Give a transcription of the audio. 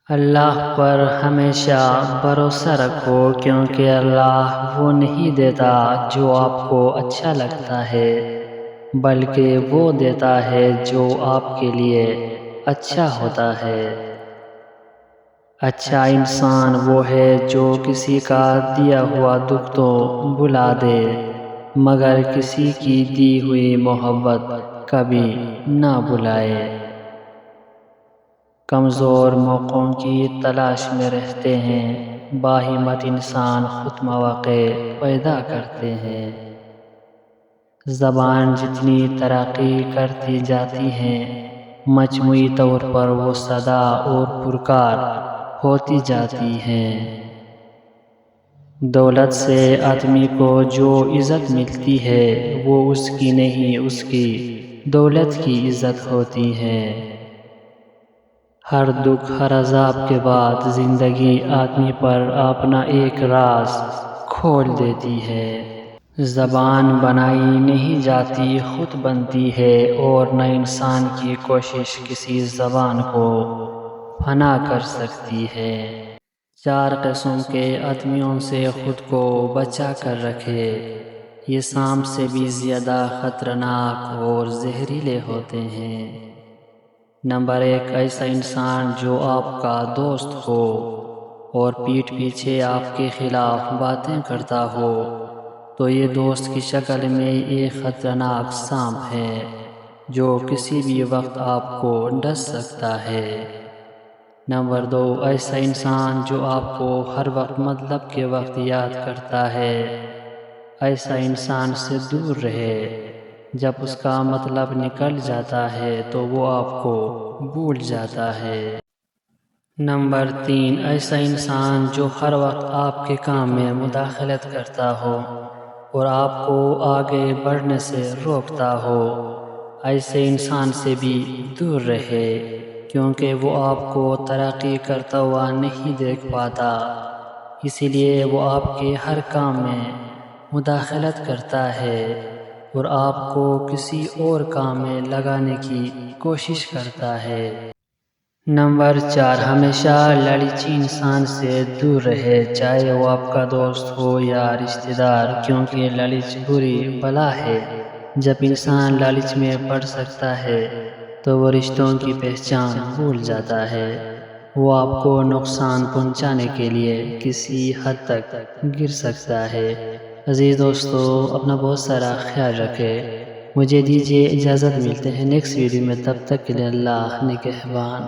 اللہ پر ہمیشہ بھروسہ رکھو، کیونکہ اللہ وہ نہیں دیتا جو آپ کو اچھا لگتا ہے، بلکہ وہ دیتا ہے جو آپ کے لیے اچھا ہوتا ہے۔ اچھا انسان وہ ہے جو کسی کا دیا ہوا دکھ تو بھلا دے، مگر کسی کی دی ہوئی محبت کبھی نہ بھلائے۔ کمزور موقعوں کی تلاش میں رہتے ہیں، باہمت انسان خود مواقع پیدا کرتے ہیں۔ زبان جتنی ترقی کرتی جاتی ہے، مجموعی طور پر وہ صدا اور پرکار ہوتی جاتی ہے۔ دولت سے آدمی کو جو عزت ملتی ہے، وہ اس کی نہیں، اس کی دولت کی عزت ہوتی ہے۔ ہر دکھ، ہر عذاب کے بعد زندگی آدمی پر اپنا ایک راز کھول دیتی ہے۔ زبان بنائی نہیں جاتی، خود بنتی ہے، اور نہ انسان کی کوشش کسی زبان کو فنا کر سکتی ہے۔ 4 قسم کے آدمیوں سے خود کو بچا کر رکھے، یہ سانپ سے بھی زیادہ خطرناک اور زہریلے ہوتے ہیں۔ نمبر 1، ایسا انسان جو آپ کا دوست ہو اور پیٹھ پیچھے آپ کے خلاف باتیں کرتا ہو، تو یہ دوست کی شکل میں ایک خطرناک سانپ ہے جو کسی بھی وقت آپ کو ڈس سکتا ہے۔ نمبر 2، ایسا انسان جو آپ کو ہر وقت مطلب کے وقت یاد کرتا ہے، ایسا انسان سے دور رہے۔ جب اس کا مطلب نکل جاتا ہے تو وہ آپ کو بھول جاتا ہے۔ نمبر 3، ایسا انسان جو ہر وقت آپ کے کام میں مداخلت کرتا ہو اور آپ کو آگے بڑھنے سے روکتا ہو، ایسے انسان سے بھی دور رہے، کیونکہ وہ آپ کو ترقی کرتا ہوا نہیں دیکھ پاتا، اسی لیے وہ آپ کے ہر کام میں مداخلت کرتا ہے اور آپ کو کسی اور کام میں لگانے کی کوشش کرتا ہے۔ نمبر 4، ہمیشہ لالچی انسان سے دور رہے، چاہے وہ آپ کا دوست ہو یا رشتہ دار، کیونکہ لالچ بری بلا ہے۔ جب انسان لالچ میں پڑ سکتا ہے تو وہ رشتوں کی پہچان بھول جاتا ہے، وہ آپ کو نقصان پہنچانے کے لیے کسی حد تک گر سکتا ہے۔ عزیز دوستو، اپنا بہت سارا خیال رکھیں۔ مجھے دیجیے اجازت، ملتے ہیں نیکسٹ ویڈیو میں، تب تک کے لیے اللہ نگہبان۔